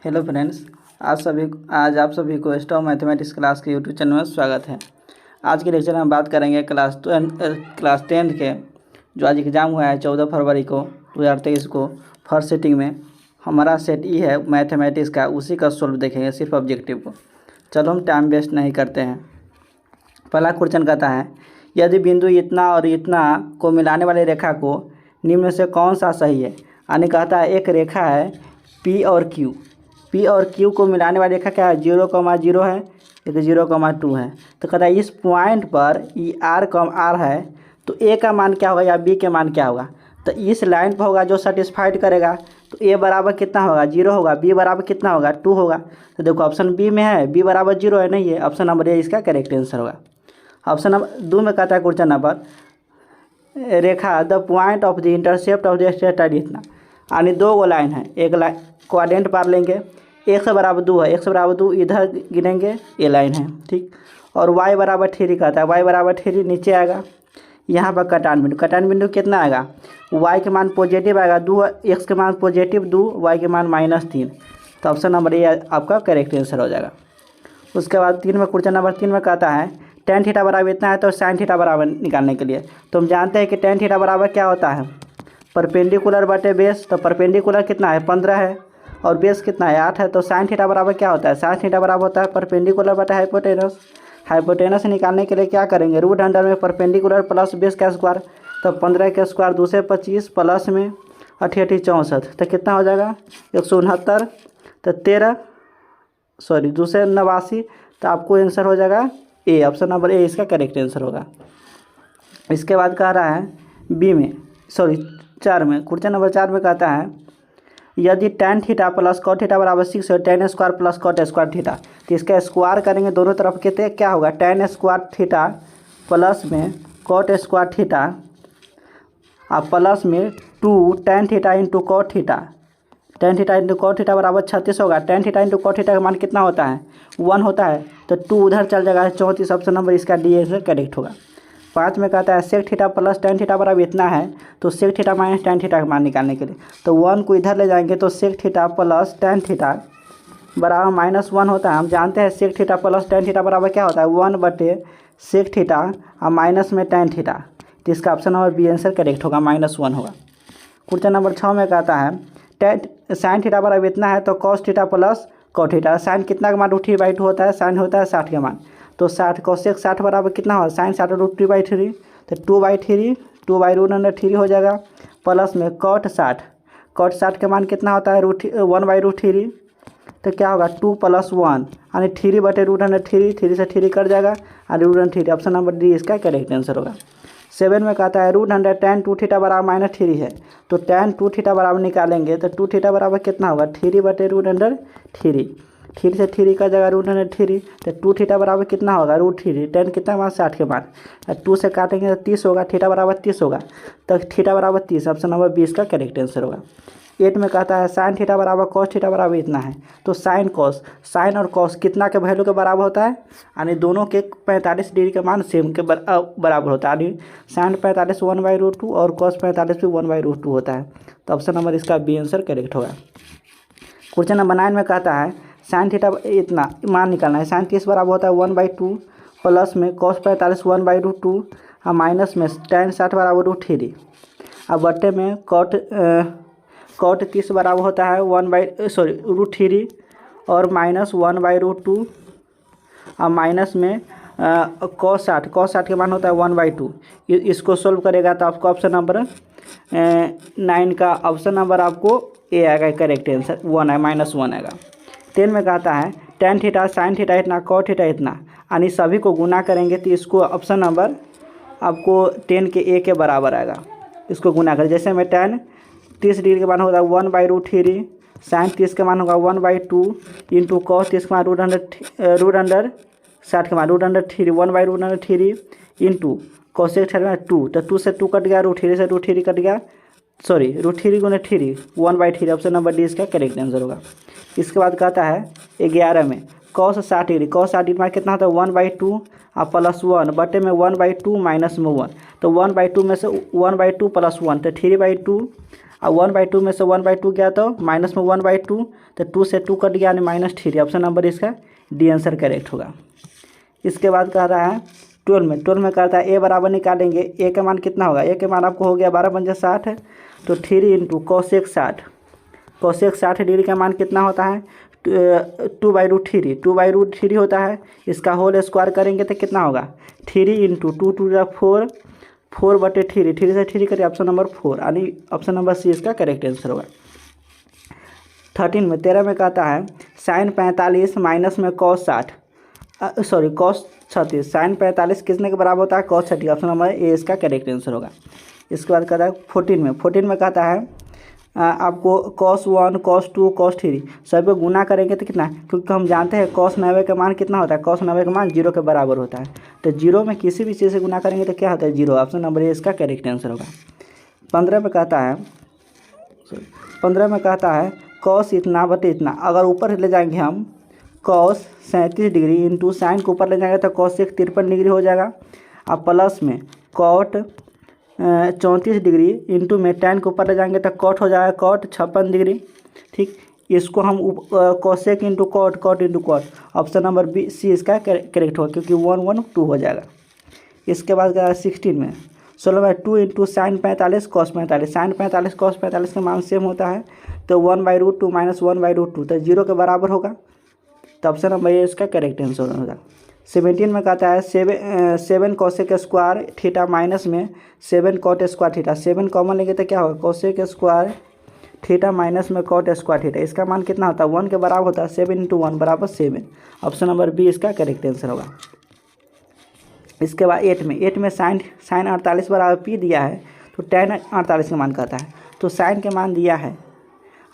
Hello friends. आज आप सभी को स्टॉप मैथमेटिक्स क्लास के यूट्यूब चैनल में स्वागत है। आज के लेक्चर में हम बात करेंगे क्लास टेंथ के जो आज एग्ज़ाम हुआ है 14 फरवरी को 2023 को फर्स्ट सेटिंग में। हमारा सेट ई है मैथमेटिक्स का, उसी का सोल्व देखेंगे सिर्फ ऑब्जेक्टिव को। चलो हम टाइम वेस्ट नहीं करते हैं। पहला क्वेश्चन कहता है, यदि बिंदु इतना और इतना को मिलाने वाली रेखा को निम्न में से कौन सा सही है। यानी कहता है एक रेखा है पी और क्यू को मिलाने वाली रेखा क्या है, 0,0 है, एक 0,2 है। तो कहता है इस पॉइंट पर ई आर है, तो ए का मान क्या होगा या बी के मान क्या होगा। तो इस लाइन पर होगा जो सेटिस्फाइड करेगा, तो ए बराबर कितना होगा, 0 होगा, बी बराबर कितना होगा, 2 होगा। तो देखो ऑप्शन बी में है बी बराबर 0 है, नहीं है, ऑप्शन नंबर ए इसका करेक्ट आंसर होगा। ऑप्शन नंबर 2 में कहता है question number, Rekha the point of the intercept of the straight इतना, यानी दो गो लाइन है, एक लाइन क्वाड्रेंट पार लेंगे, एक से बराबर 2 है, एक से बराबर 2 इधर गिनेंगे, ये लाइन है, ठीक। और y बराबर 3 कहता है, y बराबर 3 नीचे आएगा, यहाँ पर कटान बिंदु कितना आएगा, y के मान पॉजिटिव आएगा 2, x के मान पॉजिटिव 2, y के मान -3। तो ऑप्शन नंबर ए आपका करेक्ट आंसर हो जाएगा। उसके बाद क्वेश्चन नंबर 3 में कहता है tan थीटा बराबर इतना है, तो sin थीटा बराबर निकालने के लिए तो हम जानते हैं कि tan थीटा बराबर क्या होता है, परपेंडिकुलर बटे बेस। तो परपेंडिकुलर कितना है 15 है और बेस कितना है 8 है। तो sin थीटा बराबर क्या होता है, sin थीटा बराबर होता है परपेंडिकुलर बटे हाइपोटेनस। हाइपोटेनस निकालने के लिए क्या करेंगे, रूट अंडर में परपेंडिकुलर प्लस बेस का स्क्वायर, तो 15 के स्क्वायर 2 से 25 प्लस में 88 64, तो कितना हो जाएगा 169, तो 2 से 89, तो आपको आंसर हो जाएगा ए, ऑप्शन नंबर ए इसका करेक्ट आंसर होगा। इसके बाद कह रहा है 4 में क्वेश्चन नंबर 4 में कहता है यदि tan theta plus cot theta बराबर 6 है, tan square plus cot square theta, तो इसका स्क्वायर करेंगे दोनों तरफ कितने क्या होगा, tan स्क्वायर थीटा प्लस में cot स्क्वायर थीटा और प्लस में 2 tan theta into cot theta, tan theta into cot theta बराबर 36 होगा। tan theta into cot theta का मान कितना होता है 1 होता है, तो 2 उधर चल जाएगा 34, ऑप्शन नंबर इसका डी आंसर करेक्ट होगा। 5 में कहता है sec theta plus tan theta बराबर इतना है, तो sec theta minus tan theta का मान निकालने के लिए तो 1 को इधर ले जाएंगे, तो sec theta plus tan theta बराबर -1 होता है। हम जानते हैं sec theta plus tan theta बराबर क्या होता है 1 बटे sec थीटा और माइनस में tan थीटा, तो इसका option number B answer correct होगा, -1 होगा। क्वेश्चन नंबर 6 में कहता है sin थीटा बराबर इतना है, तो cos theta plus cot theta, sine कितना का मान √3/2 होता है, साइन होता है 60 का मान, तो 60 cosec 60 बराबर कितना होगा sin 60 √3/3, तो 2/3 2/√3 हो जाएगा, प्लस में cot 60 का मान कितना होता है 1/√3, तो क्या होगा 2 + 1 यानी 3/√3, 3 से 3 कट जाएगा और √3, ऑप्शन नंबर डी इसका करेक्ट आंसर होगा। 7 में कहता है √100 tan 2 थीटा बराबर -3 है, तो tan 2 थीटा बराबर निकालेंगे, तो 2 थीटा बराबर कितना होगा 3/√3, 3 से 3 का जगह √3, तो 2 थीटा बराबर कितना होगा √3, tan कितना मान 60 के मान, 2 से काटेंगे तो 30 होगा, थीटा बराबर 30 होगा, तो थीटा बराबर 30, ऑप्शन नंबर 20 का करेक्ट आंसर होगा। 8 में कहता है sin थीटा बराबर cos थीटा बराबर इतना है, तो sin और cos कितना के वैल्यू के बराबर होता है, यानी दोनों के 45 डिग्री का मान सेम के बराबर होता है, यानी sin 45 1/√2 और cos 45 भी 1/√2 होता है, तो ऑप्शन नंबर इसका बी आंसर करेक्ट होगा। क्वेश्चन नंबर 9 में कहता है sin थीटा इतना मान निकालना है, sin 30 बराबर होता है 1/2 प्लस में cos 45 1/√2 और माइनस में tan 60 बराबर √3 और बट्टे में cot 30 बराबर होता है √3 और -1/√2 और माइनस में cos 60 के मान होता है 1/2। इसको सोल्व करेगा तो आपको ऑप्शन नंबर 9 का ऑप्शन नंबर आपको ए आएगा करेक्ट आंसर, 1 है -1 आएगा। 10 में कहता है tan थीटा sin थीटा इतना cot थीटा इतना, यानी सभी को गुना करेंगे तो इसको ऑप्शन नंबर आपको 10 के ए के बराबर आएगा। इसको गुना करें, जैसे में tan 30 डिग्री के मान होगा 1/√3, sin 30 के मान होगा 1/2 इंटू cos 30 के मान √60 के मान √3 1/√3 इंटू cosec 60 में 2, तो 2 से 2 कट गया, √3 से √3 कट गया, √3 गुने 3 1/3, ऑप्शन नंबर डी इसका करेक्ट आंसर होगा। इसके बाद कहता है 11 में cos 60 डिग्री में कितना होता है 1/2 और +1 बटे में 1/2 माइनस में 1, तो 1/2 में से 1/2 + 1 तो 3/2 अब 1/2 में से 1/2 गया तो माइनस में 1/2, तो 2 से 2 कट गया यानी -3। ऑप्शन नंबर इसका डी आंसर करेक्ट होगा। इसके बाद कह रहा है 12 में कहता है ए बराबर निकालेंगे, ए का मान कितना होगा, ए के मान आपको हो गया 12×5 है, तो 3 इंटू cosec 60 डिग्री का मान कितना होता है 2/√3 होता है। इसका होल स्क्वायर करेंगे तो कितना होगा 3 इंटू 2 टू 4, 4/3, 3 से 3 करिए, ऑप्शन नंबर 4 यानी ऑप्शन नंबर सी इसका करेक्ट आंसर होगा। 13 में कहता है sin 45 माइनस में cos 36, sin 45 किसने के बराबर होता है cos 30, ऑप्शन नंबर ए इसका करेक्ट आंसर होगा। इसके बाद कहता है 14 में कहता है आपको cos 1 cos 2 cos 3 सभी को गुना करेंगे तो कितना, क्योंकि हम जानते हैं cos 90 का मान कितना होता है, cos 90 का मान 0 के बराबर होता है, तो 0 में किसी भी चीज़ से गुना करेंगे तो क्या होता है 0, ऑप्शन नंबर ए इसका करेक्ट आंसर होगा। 15 में कहता है cos इतना बटे इतना, अगर ऊपर ले जाएंगे हम cos 37 डिग्री इंटू साइन को ऊपर ले जाएंगे तो cos 53 डिग्री हो जाएगा। अब प्लस में cot 34 डिग्री इंटू में tan को ऊपर ले जाएंगे तो cot हो जाएगा cot 56 डिग्री। ठीक, इसको हम cosec into cot, cot into cot, option number B C इसका करेक्ट होगा, क्योंकि 1 1 2 हो जाएगा। इसके बाद 16 में 2 into sine 45 cos 45, sine 45 cos 45 का मान सेम होता है, तो 1/√2 माइनस 1/√2, तो 0 के बराबर होगा, तो ऑप्शन नंबर ए इसका करेक्ट आंसर होगा। 17 में कहता है 7 cosec स्क्वायर थीटा माइनस में 7 cot स्क्वायर थीटा, 7 कॉमन लेंगे तो क्या होगा cosec स्क्वायर थीटा माइनस में cot स्क्वायर थीटा, इसका मान कितना होता है 1 के बराबर होता है, 7 इंटू 1 बराबर 7, ऑप्शन नंबर बी इसका करेक्ट आंसर होगा। इसके बाद 8 में sin 48 बराबर पी दिया है, तो tan 48 का मान कहता है, तो sin के मान दिया है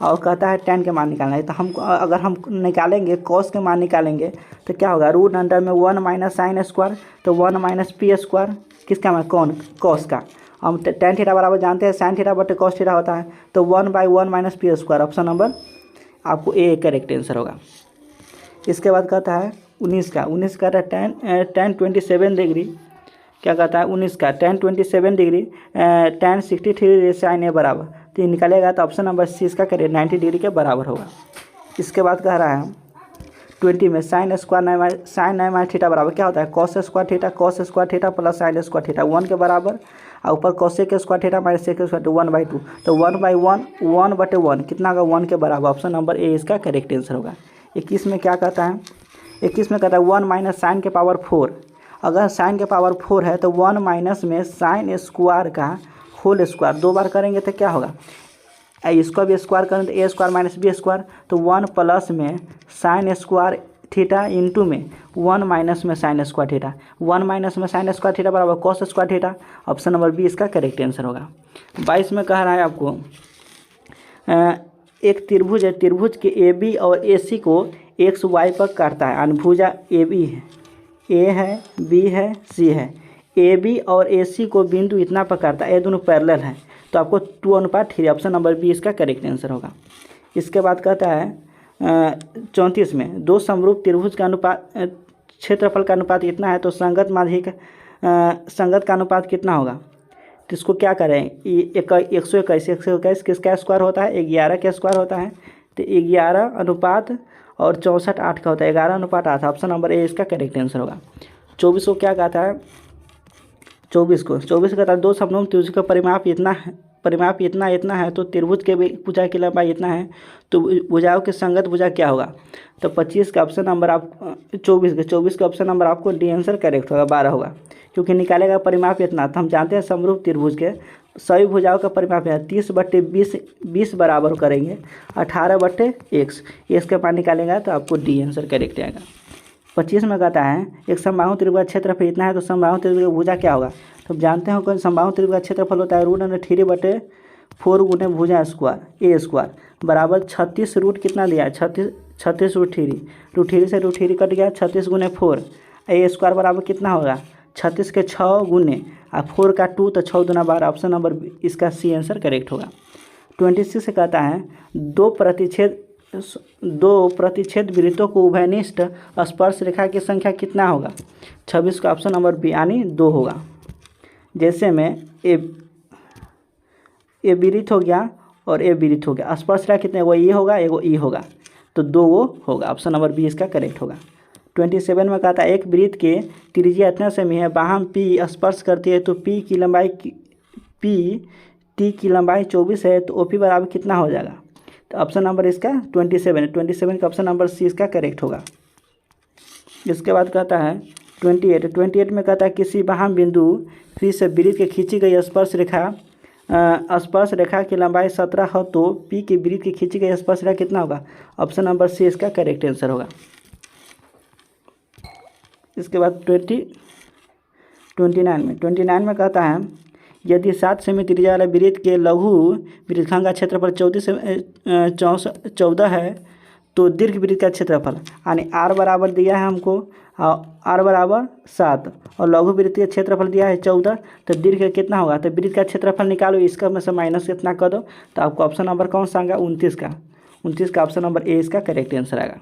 और कहता है tan के मान निकालना है, तो हम अगर हम निकालेंगे cos के मान निकालेंगे तो क्या होगा रूट अंडर में 1 माइनस साइन स्क्वायर, तो 1 माइनस पी स्क्वायर, किसका मान cos का, हम tan थीटा बराबर जानते हैं sin थीटा बटे cos थीटा होता है, तो 1/1 minus P square, option number आपको ए करेक्ट आंसर होगा। इसके बाद कहता है 19 कहता है tan 27 डिग्री, क्या कहता है 19 का tan 27 डिग्री tan 63 sin ए बराबर, तो ये निकालेगा तो ऑप्शन नंबर सी इसका करेक्ट 90 डिग्री के बराबर होगा। इसके बाद कह रहा है 20 में sin sin 9 थीटा बराबर क्या होता है cos square theta plus sin square theta 1 के बराबर, और ऊपर cosec square theta minus sec square 1/2, तो 1/1 कितना होगा 1 के बराबर, ऑप्शन नंबर ए इसका करेक्ट आंसर होगा। 21 में क्या कहता है 21 में कहता है 1 माइनस साइन के पावर 4, अगर साइन के पावर 4 है तो 1 माइनस में साइन स्क्वायर का होल स्क्वायर 2 बार करेंगे तो क्या होगा, इसको भी स्क्वायर करें तो ए स्क्वायर माइनस बी स्क्वायर, तो 1 प्लस में साइन स्क्वायर थीटा इंटू में 1 माइनस में साइन स्क्वायर थीटा, 1 माइनस में साइन स्क्वायर थीटा बराबर cos square theta, option number B इसका करेक्ट आंसर होगा। 22 में कह रहा है आपको एक त्रिभुज है, त्रिभुज के ए बी और ए सी को एक्स वाई पर काटता है, अनुभुजा ए बी है, ए है बी है सी है, ए बी और ए सी को बिंदु इतना पर काटता है, ये दोनों पैरेलल हैं, तो आपको 2:3, ऑप्शन नंबर बी इसका करेक्ट आंसर होगा। इसके बाद कहता है 34 में दो समरूप त्रिभुज का अनुपात क्षेत्रफल का अनुपात इतना है, तो संगत माध्यिक संगत का अनुपात कितना होगा, तो इसको क्या करें 121 किसका स्क्वायर होता है 11 का स्क्वायर होता है, तो 11 अनुपात और 64 8 का होता है 11:8, ऑप्शन नंबर ए इसका करेक्ट आंसर होगा। 24 को क्या कहता है 24 कहता है दो समरूप त्रिभुज का परिमाप इतना है, तो त्रिभुज के भुजा की लंबाई इतना है, तो भुजाओं के संगत भुजा क्या होगा, तो 25 का ऑप्शन नंबर आप 24 का ऑप्शन नंबर आपको डी आंसर करेक्ट होगा 12 होगा, क्योंकि निकालेगा परिमाप इतना, तो हम जानते हैं समरूप त्रिभुज के सभी भुजाओं का परिमाप है 30/20 बराबर करेंगे 18/x, इसके पास निकालेगा तो आपको डी आंसर करेक्ट आएगा। 25 में कहता है एक समबाहु त्रिभुज का क्षेत्रफल इतना है, तो समबाहु त्रिभुज का भुजा क्या होगा, तो हम जानते हैं कि समबाहु त्रिभुज का क्षेत्रफल होता है √3/4 गुने भुजा स्क्वायर ए स्क्वायर बराबर 36 रूट कितना दिया है 36 √3 से √3 कट गया 36 गुने 4 ए स्क्वायर बराबर कितना होगा 36 के 6 गुने 4 का 2, तो 6 दूना 12, ऑप्शन नंबर इसका सी आंसर करेक्ट होगा। 26 से कहता है दो प्रतिच्छेद वृत्तों को उभयनिष्ठ स्पर्श रेखा की संख्या कितना होगा, 26 का ऑप्शन नंबर बी यानी 2 होगा। जैसे में ए वृत्त हो गया और ए वृत्त हो गया। स्पर्शरेखा कितने, एगो ये होगा एगो ई होगा, तो 2 वो होगा। ऑप्शन नंबर बी इसका करेक्ट होगा। 27 में कहता है एक वृत्त के त्रिज्या इतना सेमी है, बाहम पी स्पर्श करती है तो पी टी की लंबाई 24 है, तो ओपी बराबर कितना हो जाएगा। तो ऑप्शन नंबर इसका 27 का ऑप्शन नंबर सी इसका करेक्ट होगा। इसके बाद कहता है 28 में कहता है किसी बाहम बिंदु फिर से वृत्त के खींची गई स्पर्श रेखा की लंबाई 17 हो तो पी के वृत्त की खींची गई स्पर्श रेखा कितना होगा। ऑप्शन नंबर सी इसका करेक्ट आंसर होगा। इसके बाद 29 में कहता है यदि 7 सेमी त्रिज्या वाले वृत्त के लघु वृत्तखंड का क्षेत्रफल 14 है तो दीर्घ वृत्त का क्षेत्रफल, यानी आर बराबर दिया है हमको, आर बराबर 7 और लघु वृत्त का क्षेत्रफल दिया है 14, तो दीर्घ कितना होगा। तो वृत्त का क्षेत्रफल निकालो, इसका में से माइनस कितना कर दो, तो आपको ऑप्शन नंबर कौन सा आएगा 29 का ऑप्शन नंबर ए इसका करेक्ट आंसर आएगा।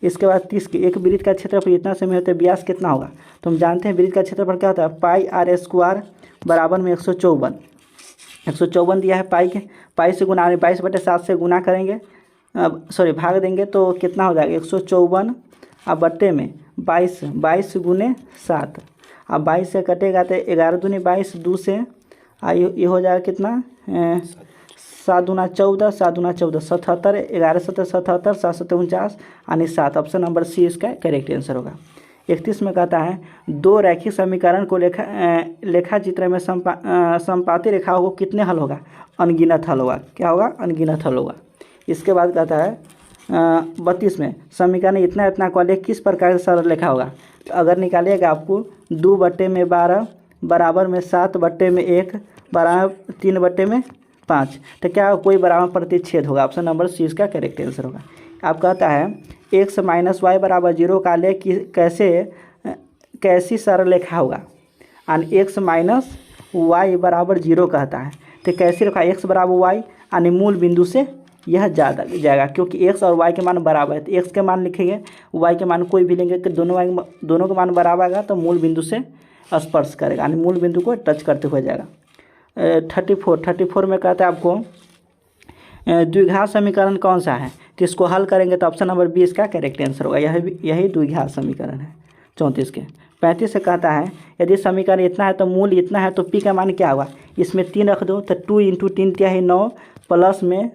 इसके बाद 30 की एक वृत्त का क्षेत्रफल इतना सेमी होता है, व्यास कितना होगा। तो हम जानते हैं वृत्त का क्षेत्रफल क्या होता है, पाई आर स्क्वायर बराबर में 154 दिया है। पाई से गुना 22/7 से गुना करेंगे, भाग देंगे तो कितना हो जाएगा 154 अब बट्टे में 22 गुने 7, अब 22 से कटेगा तो 11 दूनी 22, 2 से ये हो जाएगा कितना 7 दूना 14, 77, 11 7 77, 7 7 49 यानी 7। ऑप्शन नंबर सी इसका करेक्ट आंसर होगा। 31 में कहता है दो रैखिक समीकरण को लेखा चित्र में संपाती रेखाओं को कितने हल होगा, अनगिनत हल होगा। क्या होगा, अनगिनत हल होगा। इसके बाद कहता है 32 में समीकरण इतना को लेख किस प्रकार से सरल रेखा होगा। तो अगर निकालिएगा आपको 2/12 बराबर में 7/1 बराबर 3/5, तो क्या कोई बराबर प्रतिच्छेद होगा। ऑप्शन नंबर सी इसका करेक्ट आंसर होगा। आप कहता है x - y बराबर 0 का लेख कैसी सरल रेखा होगा, यानी x - y बराबर 0 कहता है, तो कैसी रेखा x बराबर y यानी मूल बिंदु से यह ज़्यादा जाएगा, क्योंकि x और y के मान बराबर है, तो x के मान लिखेंगे, y के मान कोई भी लेंगे कि दोनों के मान बराबर आएगा तो मूल बिंदु से स्पर्श करेगा, यानी मूल बिंदु को टच करते हुए जाएगा। 34 में कहता है आपको द्विघात समीकरण कौन सा है, तो इसको हल करेंगे तो ऑप्शन नंबर बी इसका करेक्ट आंसर होगा। यही द्विघात समीकरण है 34 के। 35 से कहता है यदि समीकरण इतना है तो मूल इतना है तो पी का मान क्या होगा। इसमें 3 रख दो तो 2 × 3 क्या है 9 प्लस में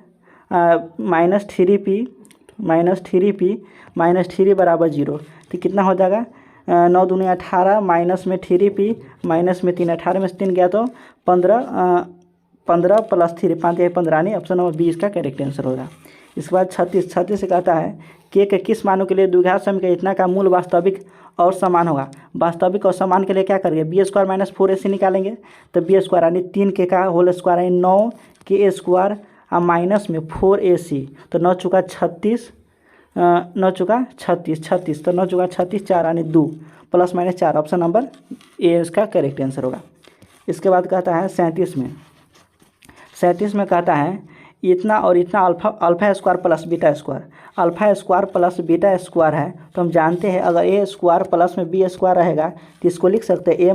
-3p बराबर 0, तो कितना हो जाएगा 9 दूनी 18 माइनस में 3p माइनस में 3, 18 में से 3 गया तो 15 प्लस 3 5 15 नहीं। ऑप्शन नंबर बी इसका करेक्ट आंसर होगा। इसके बाद 36 से कहता है के किस मानों के लिए द्विघात समीकरण इतना का मूल वास्तविक और समान होगा। वास्तविक और समान के लिए क्या करेंगे, b² - 4ac निकालेंगे, तो b² यानी 3 के का होल स्क्वायर यानी 9 के स्क्वायर और माइनस में 4ac, तो 9 चुका 36 तो 9 चुका 36 4 यानी 2 plus minus 4। Option number A इसका करेक्ट आंसर होगा। इसके बाद कहता है 37 में कहता है इतना और इतना alpha square plus beta square, alpha square plus beta square है, तो हम जानते हैं अगर ए स्क्वायर प्लस में बी स्क्वायर रहेगा तो इसको लिख सकते हैं ए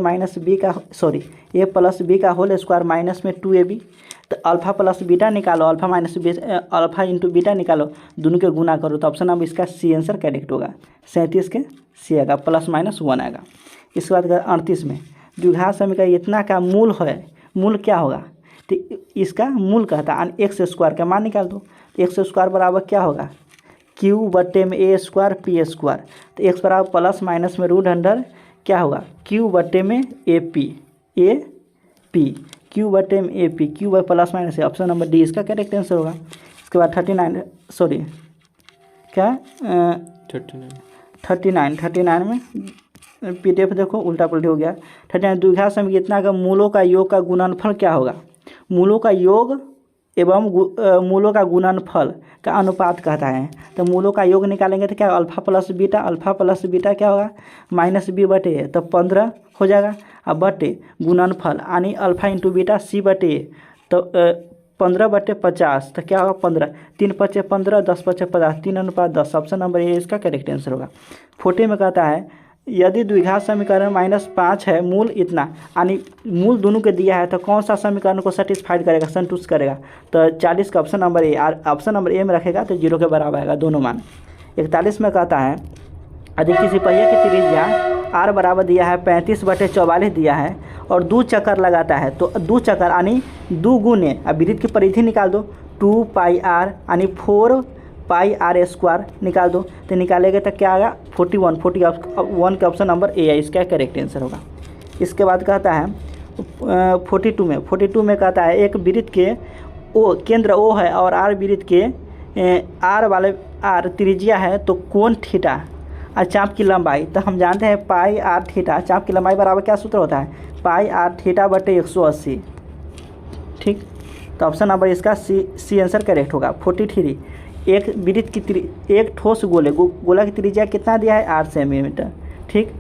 प्लस बी का होल स्क्वायर माइनस में 2ab, तो अल्फा प्लस बीटा निकालो, अल्फा इंटू बीटा निकालो, दोनों के गुना करो, तो ऑप्शन नंबर इसका सी आंसर करेक्ट होगा। 37 के सी आएगा, +-1 आएगा। इसके बाद 38 में द्विघात समीकरण इतना का मूल है, मूल क्या होगा, तो इसका मूल कहता है x² का मान निकाल दो, तो x² बराबर क्या होगा q/a² p², तो x बराबर प्लस माइनस में √अंडर क्या होगा q/AP q प्लस माइनस है। ऑप्शन नंबर डी इसका करेक्ट आंसर होगा। इसके बाद 39 में PDF देखो उल्टा पुल्टी हो गया। 39 द्विघात समीकरण इतना का मूलों का योग का गुणनफल क्या होगा। मूलों का योग एवं मूलों का गुणनफल का अनुपात कहता है, तो मूलों का योग निकालेंगे तो क्या अल्फा प्लस बीटा क्या होगा -b/a, तो 15 हो जाएगा। अब बटे गुणनफल यानी अल्फा इंटू बीटा c/a, तो 15/50, तो क्या होगा 15, 3 × 5 = 15, 10 × 5 = 50, 3:10। ऑप्शन नंबर ए इसका करेक्ट आंसर होगा। 40 में कहता है यदि द्विघात समीकरण -5 है, मूल इतना, यानी मूल दोनों के दिया है, तो कौन सा समीकरण को सेटिस्फाइड करेगा, संतुष्ट करेगा? तो 40 का ऑप्शन नंबर ए, ऑप्शन नंबर ए में रखेगा तो 0 के बराबर आएगा दोनों मान। 41 में कहता है यदि किसी पहिए की त्रिज्या r बराबर दिया है 35/44 दिया है और 2 चक्कर लगाता है, तो 2 चक्कर यानी 2 गुने, अब वृत्त की परिधि निकाल दो, 2 पाई r यानी 4 पाई r स्क्वायर निकाल दो, तो निकालेंगे तो क्या आएगा 41 का ऑप्शन नंबर ए है, इसका करेक्ट आंसर होगा। इसके बाद कहता है 42 में कहता है एक वृत्त के ओ केंद्र ओ है और r वृत्त के r वाले r त्रिज्या है, तो कोण थीटा और चाप की लंबाई, तो हम जानते हैं पाई r थीटा, चाप की लंबाई बराबर क्या सूत्र होता है, पाई r थीटा बटे 180। ठीक, तो ऑप्शन नंबर इसका सी आंसर करेक्ट होगा। 43 एक वृत्त की एक ठोस गोला की त्रिज्या कितना दिया है 8 सेंटीमीटर। ठीक,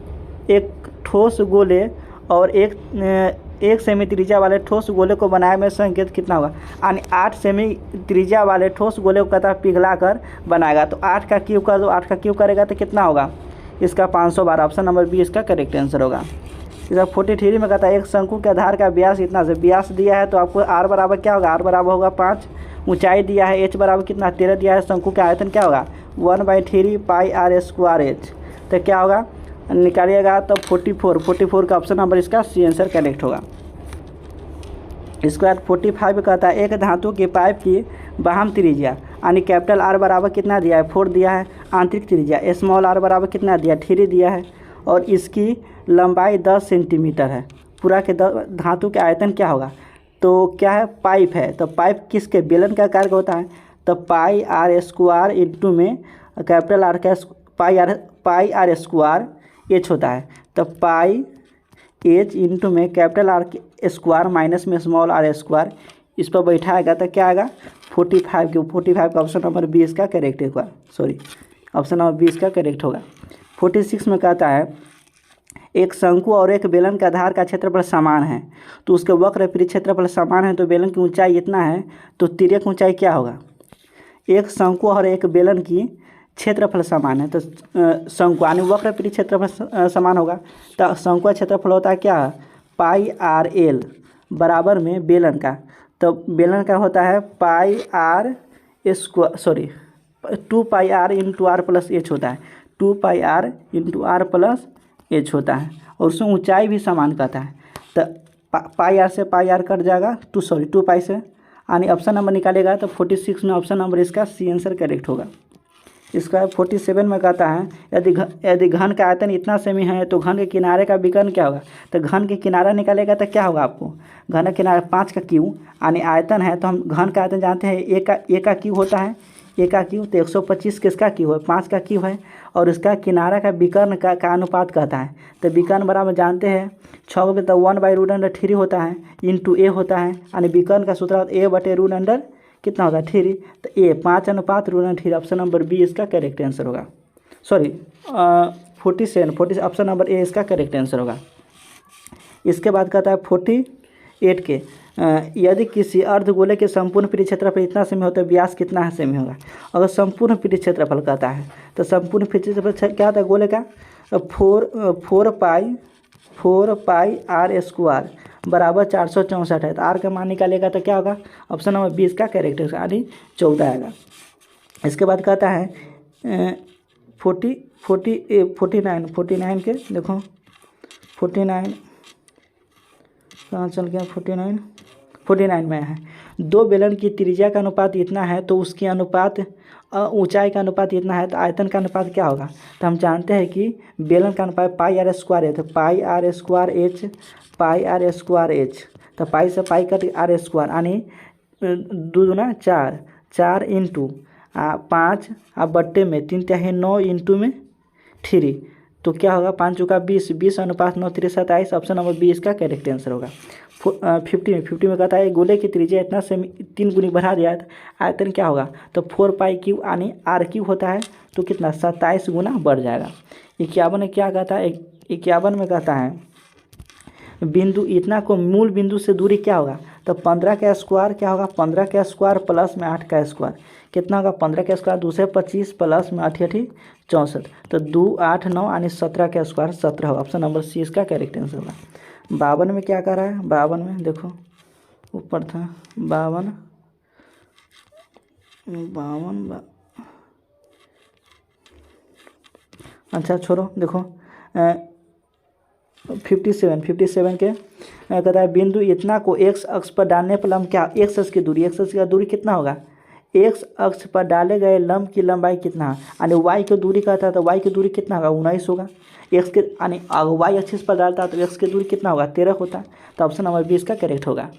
एक ठोस गोले और एक सेमी त्रिज्या वाले ठोस गोले को बनाए में संकेत कितना होगा, यानी 8 सेमी त्रिज्या वाले ठोस गोले को कहता पिघला कर बनाएगा, तो 8 का क्यूब कर दो, 8 का क्यूब करेगा तो कितना होगा इसका 512, ऑप्शन नंबर बी इसका करेक्ट आंसर होगा। इसका 43 में कहता है एक शंकु के आधार का व्यास इतना से, व्यास दिया है तो आपको r बराबर क्या होगा, r बराबर होगा 5, ऊंचाई दिया है h बराबर कितना 13 दिया है, शंकु का आयतन क्या होगा 1/3 पाई r स्क्वायर h, तो क्या होगा निकालिएगा तो 44 का ऑप्शन नंबर इसका सी आंसर करेक्ट होगा। इसके बाद 45 कहता है एक धातु की पाइप की बाह्य त्रिज्या यानी कैपिटल R बराबर कितना दिया है 4 दिया है, आंतरिक त्रिज्या स्मॉल r बराबर कितना दिया 3 दिया है और इसकी लंबाई 10 सेंटीमीटर है, पूरा के धातु के आयतन क्या होगा, तो क्या है पाइप है, तो पाइप किसके बेलन का कार्य होता है, तो पाई r स्क्वायर इंटू में कैपिटल R का पाई r स्क्वायर h होता है, तो पाई h इंटू में कैपिटल R स्क्वायर माइनस में स्मॉल r स्क्वायर, इस पर बैठाएगा तो क्या आएगा 45 का ऑप्शन नंबर बी इसका करेक्ट होगा, सॉरी ऑप्शन नंबर बी इसका करेक्ट होगा। 46 में कहता है एक शंकु और एक बेलन के आधार का क्षेत्रफल समान है, तो उसके वक्र पृष्ठ क्षेत्रफल समान है, तो बेलन की ऊंचाई इतना है, तो तिर्यक ऊंचाई क्या होगा, एक शंकु और एक बेलन की क्षेत्रफल समान है, तो शंकु यानी वक्र पृष्ठ क्षेत्रफल समान होगा, तो शंकु का क्षेत्रफल होता है क्या पाई आर एल बराबर में बेलन का, तो बेलन का होता है pi R square, sorry 2 pi R into R plus H होता है, 2 pi R into R plus H होता है, और उसमें ऊंचाई भी समान कहता है, तो पाई आर से पाई आर कट जाएगा 2 पाई से, यानी ऑप्शन नंबर निकालेगा तो 46 में ऑप्शन नंबर इसका सी आंसर करेक्ट होगा। इसका 47 में कहता है यदि घन का आयतन इतना सेमी है तो घन के किनारे का विकर्ण क्या होगा, तो घन के किनारा निकालेगा तो क्या होगा आपको, घन का किनारा 5 का क्यू यानी आयतन है, तो हम घन का आयतन जानते हैं ए का क्यू होता है, ए का क्यू, तो 125 किसका क्यू है 5 का क्यू है, और इसका किनारा का विकर्ण का अनुपात कहता है, तो विकर्ण बराबर जानते हैं 6 में तो 1/√3 होता है इंटू ए होता है, यानी विकर्ण का सूत्र a/√, कितना होता है 3, तो ए 5:√3, ऑप्शन नंबर बी इसका करेक्ट आंसर होगा, सॉरी 47 ऑप्शन नंबर ए इसका करेक्ट आंसर होगा। इसके बाद कहता है 48 के यदि किसी अर्धगोले के संपूर्ण पृष्ठ क्षेत्रफल इतना सेमी होता है, व्यास कितना है सेमी होगा, अगर संपूर्ण पृष्ठ क्षेत्रफल कहता है तो संपूर्ण पृष्ठ क्षेत्रफल क्या होता है गोले का 4 पाई आर स्क्वायर बराबर 464 है, तो आर का मान निकालेगा तो क्या होगा ऑप्शन नंबर 20 का करेक्ट है, यानी 14 आएगा। इसके बाद कहता है 49 के देखो 49 कहाँ चल गया 49 में है, दो बेलन की त्रिज्या का अनुपात इतना है तो उसकी अनुपात ऊंचाई का अनुपात इतना है, तो आयतन का अनुपात क्या होगा, तो हम जानते हैं कि बेलन का अनुपात पाई आर स्क्वायर है, तो pi R square H pi R square H, तो पाई से पाई कट आर स्क्वायर यानी 2 दूना 4 इंटू 5 बट्टे में 3 9 इंटू में 3, तो क्या होगा 5 चौका 20 अनुपात 9 3 27, ऑप्शन नंबर बी इसका करेक्ट आंसर होगा। 50 में कहता है गोले की त्रिज्या इतना से 3 गुनी बढ़ा दिया है, आयतन क्या होगा, तो 4 पाई क्यू यानी आर क्यू होता है, तो कितना 27 गुना बढ़ जाएगा। 51 में क्या कहता है 51 में कहता है बिंदु इतना को मूल बिंदु से दूरी क्या होगा, तो 15 का स्क्वायर क्या होगा 15 का स्क्वायर प्लस में 8 का स्क्वायर, कितना होगा 15 का स्क्वायर 2 से 25 प्लस में 8 8 64, तो 2 8 9 यानी 17 का स्क्वायर 17 होगा। ऑप्शन नंबर सी इसका करेक्ट आंसर होगा। 52 में क्या कर रहा है, 52 में देखो ऊपर था 52 अच्छा छोड़ो, देखो 57 के कहता है बिंदु इतना को एक्स अक्ष पर डालने पर लंब क्या, एक्स अक्ष की दूरी कितना होगा, एक्स अक्ष पर डाले गए लंब की लंबाई कितना है, यानी वाई की दूरी कहता है तो वाई की दूरी कितना होगा 19 होगा। एक्स के यानी वाई एक्सिस पर डालता है तो एक्स की दूरी कितना होगा 13 होता है, तो ऑप्शन नंबर 20 का करेक्ट होगा।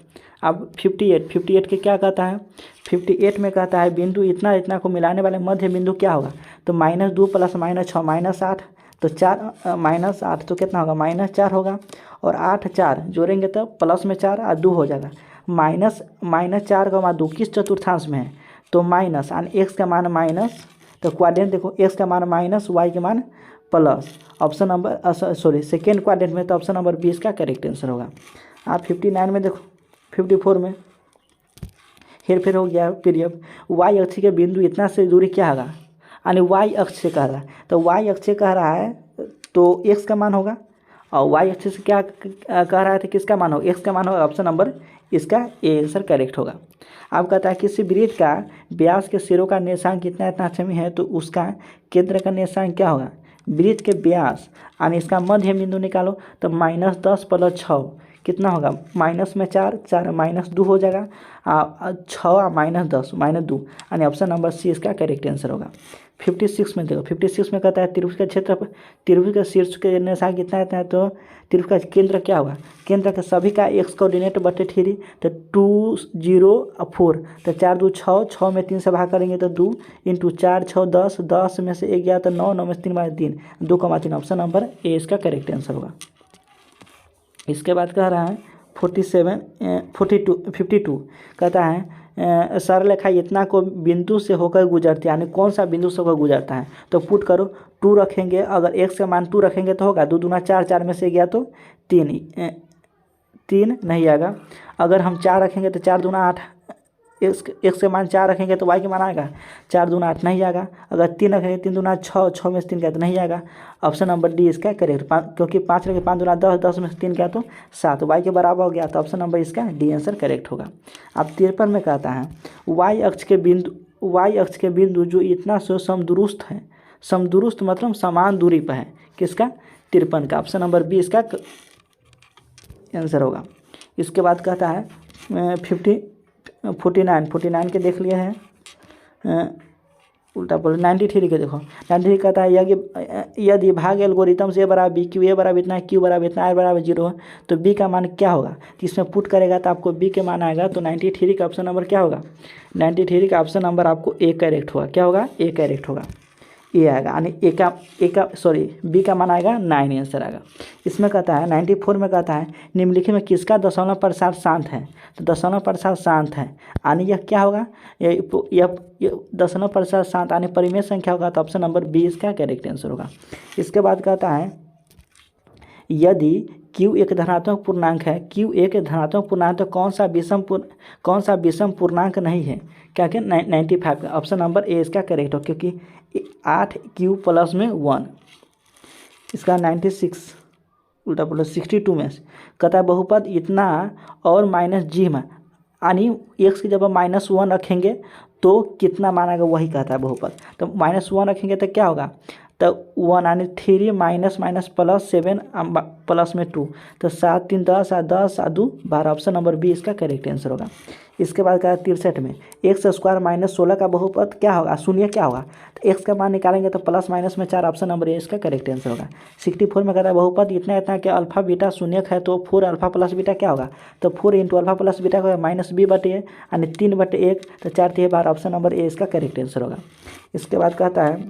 अब 58 के क्या कहता है, 58 में कहता है बिंदु इतना को मिलाने वाले मध्य बिंदु क्या होगा, तो -2 + -6 -8, तो 4 -8 तो कितना होगा -4 होगा, और 8 4 जोड़ेंगे तो प्लस में 4 और 2 हो जाएगा, -4 का मान 2 किस चतुर्थांश में है, तो माइनस यानी एक्स का मान माइनस, तो क्वाड्रेंट देखो एक्स का मान माइनस वाई के मान plus, option number second quadrant में, तो ऑप्शन नंबर 20 का करेक्ट आंसर होगा। आप 59 में देखो 54 में हेर फेर हो गया पीरियड, वाई अक्ष के बिंदु इतना से दूरी क्या होगा, यानी वाई अक्ष से कह रहा है, तो वाई अक्ष से कह रहा है तो एक्स का मान होगा, और वाई अक्ष से क्या कह रहा है तो किसका मान होगा, एक्स का मान होगा, ऑप्शन नंबर इसका ए आंसर करेक्ट होगा। अब कहता है किसी वृत्त का व्यास के सिरों का निर्देशांक इतना सेमी है तो उसका केंद्र का निर्देशांक क्या होगा, वृत्त के व्यास यानी इसका मध्य बिंदु निकालो, तो -10 + 6 कितना होगा, माइनस में 4 4 -2 हो जाएगा, 6 -10 -2, यानी ऑप्शन नंबर सी इसका करेक्ट आंसर होगा। 56 में देखो 56 में कहता है त्रिभुज का क्षेत्र त्रिभुज का शीर्ष के निर्देशांक कितना है, तो त्रिभुज का केंद्र क्या होगा, केंद्र का सभी का एक्स कोऑर्डिनेट बटे 3, तो 2 0 4, तो 4 2 6, 6 में 3 से भाग करेंगे तो 2 × 4 6 10, 10 में से 1 गया तो 9, 9 में से 3 बार 3, 2,3, ऑप्शन नंबर ए इसका करेक्ट आंसर होगा। इसके बाद कह रहा है 52 कहता है सरल रेखा इतना को बिंदु से होकर गुजरती है, यानी कौन सा बिंदु से होकर गुजरता है, तो पुट करो 2 रखेंगे, अगर एक्स का मान 2 रखेंगे तो होगा 2 दूना 4, 4 में से गया तो 3 नहीं आएगा, अगर हम 4 रखेंगे तो 4 दूना 8, एक्स के मान 4 रखेंगे तो वाई के मान आएगा 4 दूना 8 नहीं आएगा, अगर 3 रखेंगे 3 दूना 6, 6 में से 3 गया तो नहीं आएगा, ऑप्शन नंबर डी इसका करेक्ट, क्योंकि 5 रखे 5 दूना 10, 10 में से 3 गया तो 7, वाई के बराबर हो गया, तो ऑप्शन नंबर इसका डी आंसर करेक्ट होगा। अब 53 में कहता है वाई अक्ष के बिंदु जो इतना से समदुरुस्त है, समदुरुस्त मतलब समान दूरी पर है, किसका 53 का, ऑप्शन नंबर बी इसका आंसर होगा। इसके बाद कहता है 49 के देख लिए हैं, उल्टा बोल 93 के देखो 93 कहता है यदि भाग एल्गोरिथम से ए बराबर बी, क्यू ए बराबर इतना, क्यू बराबर इतना, आर बराबर 0 है तो बी का मान क्या होगा, तो इसमें पुट करेगा तो आपको बी के मान आएगा, तो 93 का ऑप्शन नंबर क्या होगा, 93 का ऑप्शन नंबर आपको ए करेक्ट होगा, क्या होगा ए करेक्ट होगा, ए आएगा, यानी बी का मान आएगा 9 आंसर आएगा। इसमें कहता है 94 में कहता है निम्नलिखित में किसका दशमलव प्रसार शांत है, तो दशमलव प्रसार शांत है, यानी यह क्या होगा, यह दशमलव प्रसार शांत यानी परिमेय संख्या होगा, तो ऑप्शन नंबर बी इसका करेक्ट आंसर होगा। इसके बाद कहता है यदि Q एक धनात्मक पूर्णांक है, Q एक धनात्मक पूर्णांक तो कौन सा विषम पूर्णांक नहीं है, क्या 95 का, ऑप्शन नंबर ए इसका करेक्ट हो, क्योंकि 8Q प्लस में 1 इसका 96 उल्टा बोलो 62 में कहता है बहुपद इतना और -g में, यानी एक्स की जब -1 रखेंगे तो कितना मानेगा वही कहता है बहुपद, तो -1 रखेंगे तो क्या होगा, तो 1 यानी 3 माइनस प्लस 7 प्लस में 2, तो 7 3 10 और 10 और 2 12, ऑप्शन नंबर बी इसका करेक्ट आंसर होगा। इसके बाद क्या 63 में एक्स स्क्वायर -16 का बहुपद क्या होगा, शून्य क्या होगा, तो एक्स का मान निकालेंगे तो प्लस माइनस में 4, ऑप्शन नंबर ए इसका करेक्ट आंसर होगा। 64 में कहता है बहुपद इतना कि अल्फा बीटा शून्य है तो 4 अल्फा प्लस बीटा क्या होगा, तो 4 × अल्फा प्लस बीटा का -b/a यानी 3/1, तो 4 3 12, ऑप्शन नंबर ए इसका करेक्ट आंसर होगा। इसके बाद कहता है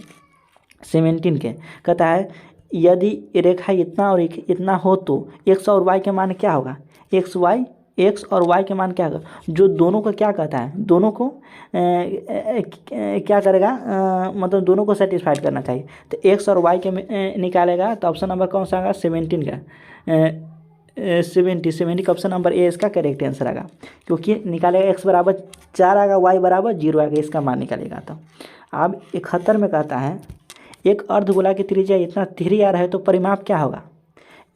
17 के कहता है यदि रेखा इतना और इतना हो तो एक्स और वाई के मान क्या होगा, एक्स और वाई के मान क्या होगा, जो दोनों को क्या कहता है, दोनों को क्या करेगा, मतलब दोनों को सेटिस्फाइड करना चाहिए, तो एक्स और वाई के निकालेगा, तो ऑप्शन नंबर कौन सा आएगा 17 का 70 का ऑप्शन नंबर ए इसका करेक्ट आंसर आएगा, क्योंकि निकालेगा x बराबर 4 आएगा, y बराबर 0 आएगा, इसका मान निकालेगा। तो अब 71 में कहता है एक अर्धगोला की त्रिज्या इतना 3 आ रहा है तो परिमाप क्या होगा।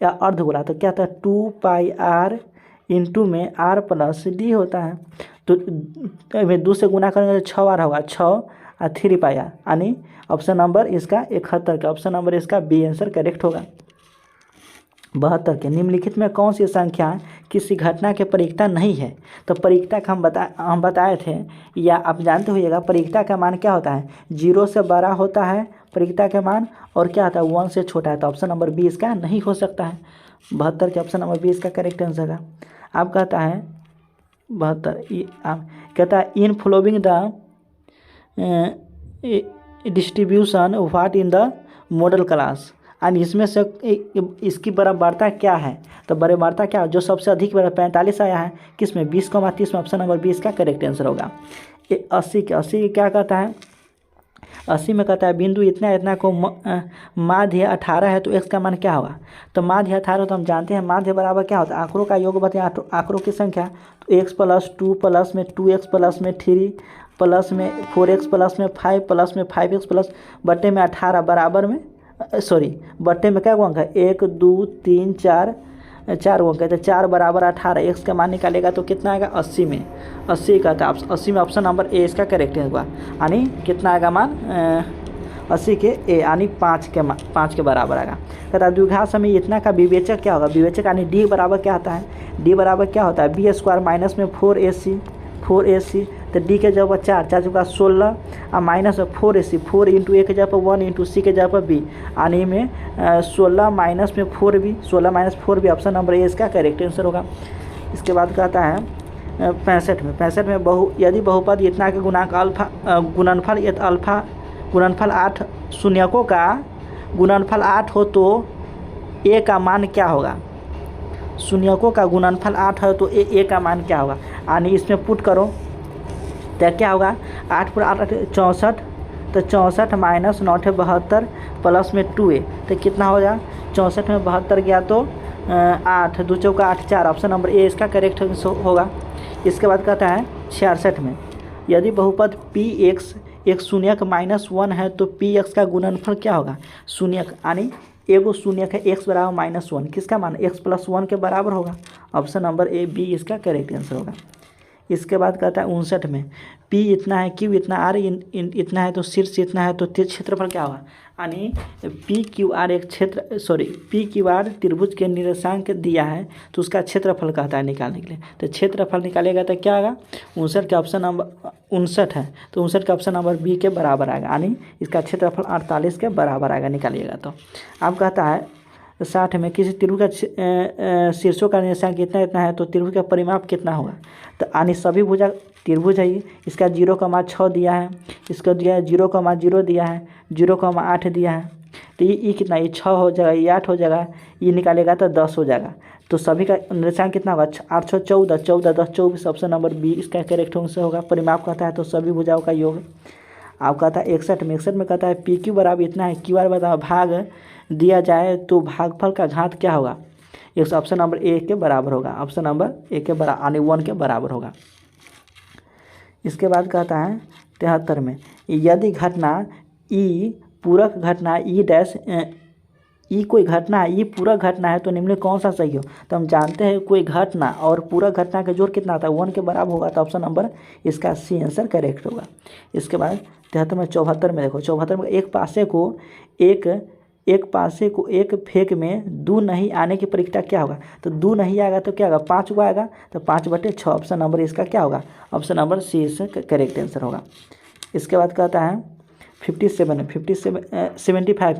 या अर्धगोला तो क्या था 2 पाई r इंटू में r प्लस डी होता है, तो में 2 से गुना करेंगे तो 6 r होगा, 6 और 3 पाई r, यानी ऑप्शन नंबर इसका 71 का ऑप्शन नंबर इसका बी आंसर करेक्ट होगा। 72 के निम्नलिखित में कौन सी संख्या किसी घटना के परिक्ता नहीं है। तो परिक्ता का हम बताए थे, या आप जानते होइएगा परिक्ता का मान क्या होता है, 0 से बड़ा होता है परिक्ता का मान, और क्या होता है 1 से छोटा है, तो ऑप्शन नंबर बी इसका नहीं हो सकता है। 72 के ऑप्शन नंबर बी इसका करेक्ट आंसर है। अब कहता है 72 कहता है in following the distribution what in the model class, और इसमें से इसकी बराबरता क्या है। तो बराबरता क्या है, जो सबसे अधिक 45 आया है किस में 20,30 में, ऑप्शन नंबर 20 का करेक्ट आंसर होगा। 80 क्या कहता है, 80 में कहता है बिंदु इतना इतना को माध्य 18 है तो x का मान क्या होगा। तो माध्य 18 तो हम जानते हैं माध्य बराबर क्या होता है, आंकड़ों का योग बताएं आंकड़ों की संख्या, तो x प्लस 2 प्लस में 2x प्लस में 3 प्लस में 4x प्लस में 5 प्लस में 5x प्लस बट्टे में 18 बराबर में बट्टे में क्या अंक है 1 2 3 4 अंक है, तो 4 बराबर 18, x का मान निकालेगा तो कितना आएगा 80 में, 80 का था 80 में ऑप्शन नंबर ए इसका करेक्ट होगा, यानी कितना आएगा मान 80 के ए, यानी 5 के बराबर आएगा। कहता द्विघात समय इतना का विवेचक क्या होगा, विवेचक यानी डी बराबर क्या होता है, डी बराबर क्या होता है बी स्क्वायर माइनस में 4ac, तो डी के जगह 4 चुका 16 और माइनस 4ac, 4 इंटू ए के जगह 1 इंटू सी के जगह बी, यानी में 16 माइनस में 4b, 16 minus 4b option number A इसका करेक्ट आंसर होगा। इसके बाद कहता है 65 में यदि बहुपद इतना के गुणांक गुणनफल 8 शून्यकों का गुणनफल 8 हो तो ए का मान क्या होगा। शून्यकों का गुणनफल 8 है तो ए का मान क्या होगा, यानी इसमें पुट करो तो क्या होगा 8 पर 8 64, तो 64 माइनस 9 72 प्लस में 2a, तो कितना हो जाए 64 में 72 गया तो 8 2 चौका 8 4, ऑप्शन नंबर ए इसका करेक्ट होगा। इसके बाद कहता है 66 में यदि बहुपद px एक शून्यक -1 है तो px का गुणनफल क्या होगा, शून्यक यानी एगो शून्यक है x बराबर -1, किसका मान x प्लस 1 के बराबर होगा, ऑप्शन नंबर ए बी इसका करेक्ट आंसर होगा। इसके बाद कहता है 59 में p इतना है q इतना r इतना है तो शीर्ष इतना है तो क्षेत्रफल क्या होगा, यानी PQR एक PQR त्रिभुज के निर्देशांक दिया है तो उसका क्षेत्रफल कहता है निकालने के लिए, तो क्षेत्रफल निकालेगा तो क्या आएगा 59 का ऑप्शन नंबर 59 है तो 59 का ऑप्शन नंबर बी के बराबर आएगा, यानी इसका क्षेत्रफल 48 के बराबर आएगा निकालिएगा। तो अब कहता है 60 में किसी त्रिभुज का शीर्षों का निर्देशांक इतना है तो त्रिभुज का परिमाप कितना होगा। तो यानी सभी भुजा त्रिभुज है, इसका 0,6 दिया है, इसका दिया है 0,0 दिया है, 0,8 दिया है, तो ये कितना ये 6 हो जाएगा, ये 8 हो जाएगा, ये निकालेगा तो 10 हो जाएगा। तो सभी का निर्देशांक कितना होगा 8 14 14 10 24, ऑप्शन नंबर बी इसका करेक्ट आंसर होगा। परिमाप कहता है तो सभी भुजाओं का योग। आप कहता है 61 में कहता है PQ बराबर इतना है, QR बराबर भाग दिया जाए तो भागफल का घात क्या होगा, इस ऑप्शन नंबर ए के बराबर होगा, ऑप्शन नंबर ए के बराबर यानी 1 के बराबर होगा। इसके बाद कहता है 73 में यदि घटना ई पूरक घटना ई डैश ई कोई घटना है ई पूरक घटना है तो निम्न कौन सा सही हो। तो हम जानते हैं कोई घटना और पूरक घटना का जोड़ कितना आता है 1 के बराबर होगा, तो ऑप्शन नंबर इसका सी आंसर करेक्ट होगा। इसके बाद 73 में 74 में देखो 74 में एक पासे को एक फेंक में 2 नहीं आने की परीक्षा क्या होगा। तो 2 नहीं आएगा तो क्या होगा 5 को आएगा, तो 5/6 ऑप्शन नंबर इसका क्या होगा, ऑप्शन नंबर सी इसका करेक्ट आंसर होगा। इसके बाद कहता है 75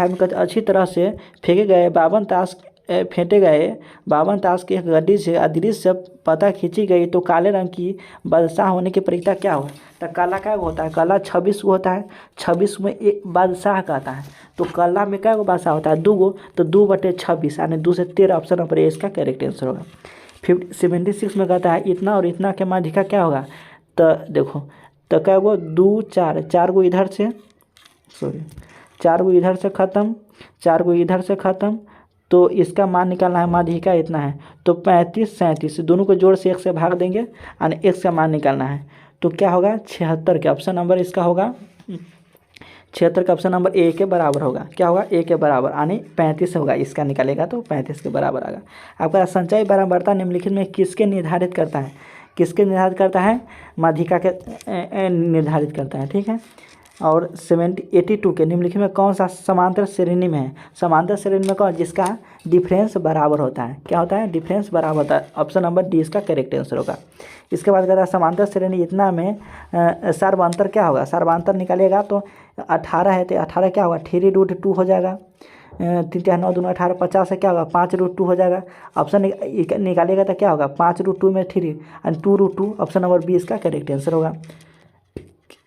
में कहते अच्छी तरह से फेंके गए 52 ताश के एक गड्डी से अदृश्य से पता खींची गई तो काले रंग की बादशाह होने की परीक्षा क्या होगा। तो काला क्या होता है, काला 26 होता है, 26 में एक बादशाह कहता है, तो काला में क्या बादशाह होता है 2 गो, तो 2/26 यानी 2 से 13 ऑप्शन नंबर ए इसका करेक्ट आंसर होगा। 76 में कहता है इतना और इतना के माध्य का क्या होगा। तो देखो तो क्या गो 2 4 4 गो इधर से 4 गो इधर से ख़त्म 4 को इधर से ख़त्म, तो इसका मान निकालना है, माध्यिका इतना है, तो 35 37 दोनों को जोड़ से 1 से भाग देंगे और x का मान निकालना है, तो क्या होगा 76 के ऑप्शन नंबर इसका होगा 76 का ऑप्शन नंबर ए के बराबर होगा। क्या होगा ए के बराबर, यानी 35 होगा, इसका निकालेगा तो 35 के बराबर आएगा। आपका संचयी बराबरता निम्नलिखित में किसके निर्धारित करता है, किसके निर्धारित करता है, माध्यिका के निर्धारित करता है, ठीक है। और 82 के निम्नलिखित में कौन सा समांतर श्रेणी में है, समांतर श्रेणी में कौन, जिसका डिफरेंस बराबर होता है, क्या होता है, डिफरेंस बराबर होता है, ऑप्शन नंबर डी इसका करेक्ट आंसर होगा। इसके बाद कहता है समांतर श्रेणी इतना में सर्वांतर क्या होगा, सर्वांतर निकालेगा तो 18 है, तो 18 क्या होगा 3√2 हो जाएगा, 3 9 2 18 50 है, क्या होगा 5√2 हो जाएगा। ऑप्शन निकालेगा तो क्या होगा 5√2 में 3 और 2√2, ऑप्शन नंबर बी इसका करेक्ट आंसर होगा।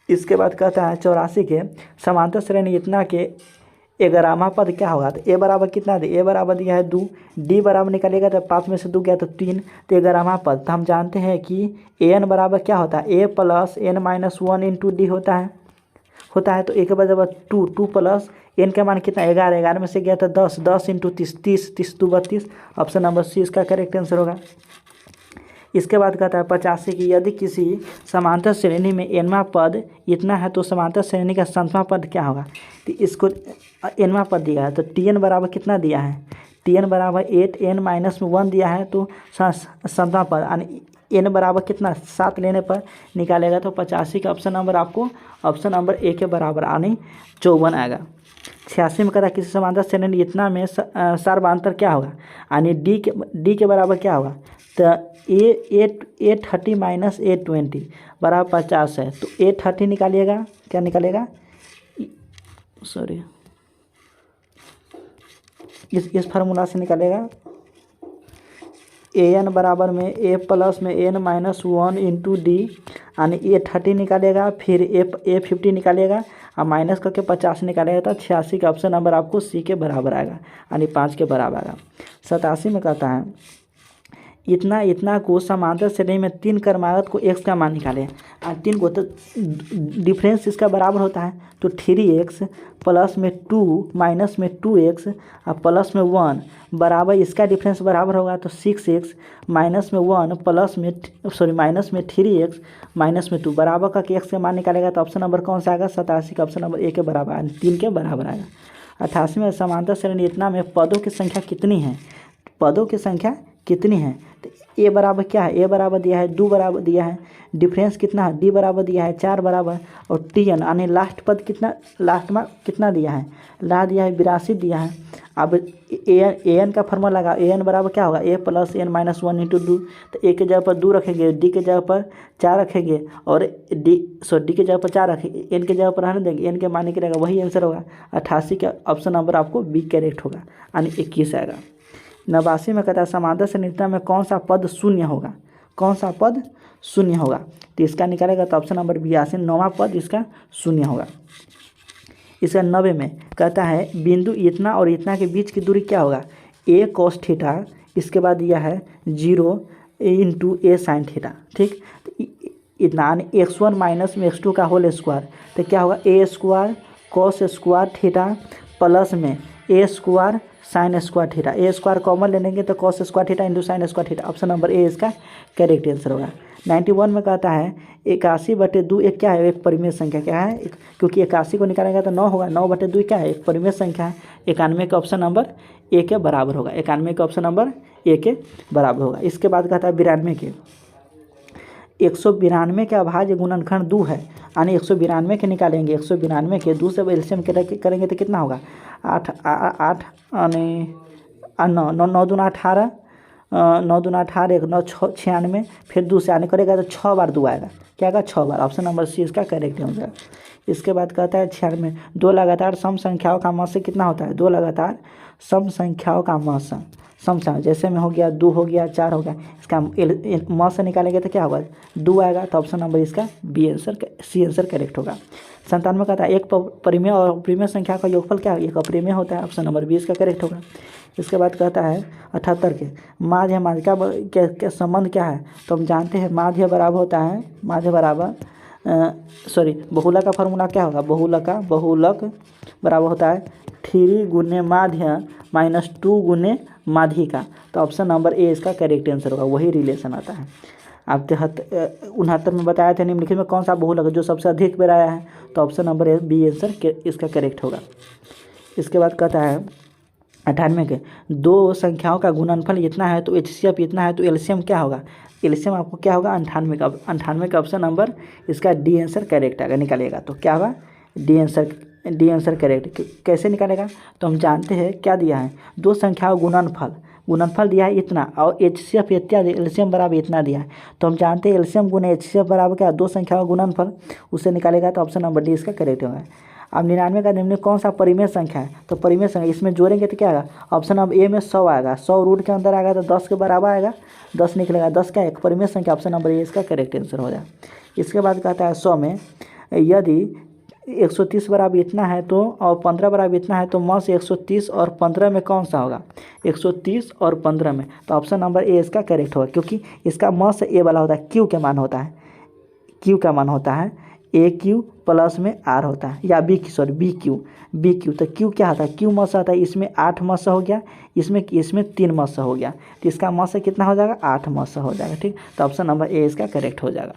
इसके बाद कहता है 84 के समांतर श्रेणी इतना के 11वां पद क्या होगा, तो ए बराबर कितना दे, ए बराबर दिया है 2, डी बराबर निकालेगा तो 5 में से 2 गया तो 3, तो 11वां पद, तो हम जानते हैं कि एन बराबर क्या होता है, A plus N minus 1 into D होता है, तो ए के बराबर 2 प्लस एन का मान कितना 11, 11 में से गया तो 10, 10 इंटू 30, 30 2 32, ऑप्शन नंबर सी इसका करेक्ट आंसर होगा। इसके बाद कहता है 85 की यदि किसी समांतर श्रेणी में एनवां पद इतना है तो समांतर श्रेणी का संतवां पद क्या होगा, तो इसको एनवां पद दिया है, तो टी एन बराबर कितना दिया है, टी एन बराबर 8 एन माइनस में 1 दिया है, तो संतवां पद यानी एन बराबर कितना 7 लेने पर निकालेगा, तो 85 का ऑप्शन नंबर आपको ऑप्शन नंबर ए के बराबर यानी 54 आएगा। 86 में कहता है किसी समांतर श्रेणी इतना में सर्वांतर क्या होगा, यानी डी के बराबर क्या होगा, तो ए 30 माइनस ए 20 बराबर 50 है, तो ए 30 निकालिएगा, क्या निकालेगा, सॉरी इस फार्मूला से निकालेगा, ए एन बराबर में ए प्लस में एन माइनस 1 इंटू डी, यानी ए 30 निकालेगा, फिर ए 50 निकालेगा और माइनस करके 50 निकालेगा, तो 86 का ऑप्शन नंबर आपको सी के बराबर आएगा, यानी 5 के बराबर आएगा। 87 में कहता है इतना को समांतर श्रेणी में 3 क्रमागत को x का मान निकालें, और 3 को, तो डिफरेंस इसका बराबर होता है, तो 3x प्लस में 2 माइनस में 2x और प्लस में 1 बराबर, इसका डिफरेंस बराबर होगा तो 6x माइनस में 1 प्लस में माइनस में 3x माइनस में 2 बराबर का x का मान निकालेगा, तो ऑप्शन नंबर कौन सा आएगा, 87 का ऑप्शन नंबर ए के बराबर आएगा, 3 के बराबर आएगा। 88 में समांतर श्रेणी इतना में पदों की संख्या कितनी है, पदों की संख्या कितनी है, तो ए बराबर क्या है, ए बराबर दिया है 2 बराबर दिया है, डिफरेंस कितना है, डी बराबर दिया है 4 बराबर, और टी एन यानी लास्ट पद कितना, लास्ट में कितना दिया है, ला दिया है 82 दिया है। अब ए एन का फॉर्मूला लगा, ए एन बराबर क्या होगा, ए प्लस एन माइनस 1 इंटू 2, तो ए के जगह पर 2 रखेंगे, डी के जगह पर 4 रखेंगे, और डी के जगह पर 4 रखेंगे, एन के जगह पर रहने देंगे, एन के मान निकलेगा, वही आंसर होगा। 88 का ऑप्शन नंबर आपको बी करेक्ट होगा, यानी 21 आएगा। 89 में कहता है समांतर श्रेणीता में कौन सा पद शून्य होगा, कौन सा पद शून्य होगा, तो इसका निकालेगा तो ऑप्शन नंबर 82 9वां पद इसका शून्य होगा। इसका 90 में कहता है बिंदु इतना और इतना के बीच की दूरी क्या होगा, ए कॉस थीटा, इसके बाद दिया है 0 इंटू ए साइन थीटा, ठीक, तो इतना यानी x1 माइनस में x2 का होल स्क्वायर, तो क्या होगा A square cos square theta plus में A square sine square theta, A square common ले लेंगे तो cos square theta into sine square theta, option number A इसका करेक्ट आंसर होगा। 91 में कहता है 81/2 एक क्या है, एक परिमेय संख्या क्या है, क्योंकि 81 को निकालेंगे तो 9 होगा, 9/2 क्या है, एक परिमेय संख्या है। 91 का ऑप्शन नंबर ए के बराबर होगा, 91 का ऑप्शन नंबर ए के बराबर होगा। इसके बाद कहता है 92 के 192 के अभाज्य गुणनखंड 2 है, यानी 192 के निकालेंगे, 192 के 2 से एलसीएम करेंगे तो कितना होगा 8 यानी 9 9 दूना 18 9 दूना 18 1 9 96, फिर 2 से आने करेगा तो 6 बार 2 आएगा, क्या आएगा 6 बार, ऑप्शन नंबर सी इसका करेक्ट होगा। इसके बाद कहता है 96 2 लगातार सम संख्याओं का मध्य कितना होता है, 2 लगातार सम संख्याओं का मध्य समझा, जैसे में हो गया 2 हो गया 4 हो गया, इसका म से निकालेंगे तो क्या होगा 2 आएगा, तो ऑप्शन नंबर इसका B answer C answer correct होगा। 97 कहता है एक परिमेय और अपरिमेय संख्या का योगफल क्या है, एक अपरिमेय होता है, ऑप्शन नंबर बी इसका करेक्ट होगा। इसके बाद कहता है 78 के माध्य माध्यिका के संबंध क्या है, तो हम जानते हैं माध्य बराबर होता है, माध्य बराबर बहुलक का फार्मूला क्या होगा, बहुलक बराबर होता है 3 गुने माध्य माइनस 2 गुने माध्यिका। तो ऑप्शन नंबर ए इसका करेक्ट आंसर होगा, वही रिलेशन आता है। आप 69 में बताया था निम्नलिखित में कौन सा बहुलक जो सबसे अधिक बार आया है, तो option number A B answer इसका करेक्ट होगा। इसके बाद कहता है 98 के दो संख्याओं का गुणनफल इतना है तो एचसीएफ इतना है, तो एलसीएम क्या होगा? एलसीएम आपको क्या होगा? 98 का ऑप्शन नंबर इसका डी आंसर करेक्ट आएगा, निकालेगा तो क्या होगा? D answer correct. कैसे निकालेगा? तो हम जानते हैं क्या दिया है, दो संख्याओं गुणनफल दिया है इतना और एचसीएफ इत्यादि एलसीएम बराबर इतना दिया है। तो हम जानते हैं एलसीएम गुने एचसीएफ बराबर क्या? दो संख्याओं गुणनफल, उससे निकालेगा तो ऑप्शन नंबर डी इसका करेक्ट होगा। अब 99 का निम्न कौन सा परिमेय संख्या है? तो परिमेय संख्या इसमें जोड़ेंगे तो क्या आएगा? ऑप्शन नंबर ए में 100 आएगा, 100 रूट के अंदर आएगा तो 10 के बराबर आएगा, 10 निकलेगा, 10 का एक परिमेय संख्या, ऑप्शन नंबर ए इसका करेक्ट आंसर हो जाए। इसके बाद कहता है 100 में यदि 130 बराबर इतना है तो और 15 बराबर इतना है तो मौस 130 और 15 में कौन सा होगा? 130 और 15 में, तो ऑप्शन नंबर ए इसका करेक्ट होगा, क्योंकि इसका मौस ए वाला होता है, क्यू का मान होता है, क्यू का मान होता है ए क्यू प्लस में आर होता है, या बी क्यू। तो क्यू क्या होता है? क्यू मस आता है, इसमें 8 मस हो गया, इसमें 3 मस हो गया, तो इसका मस कितना हो जाएगा? 8 मस हो जाएगा। ठीक, तो ऑप्शन नंबर ए इसका करेक्ट हो जाएगा।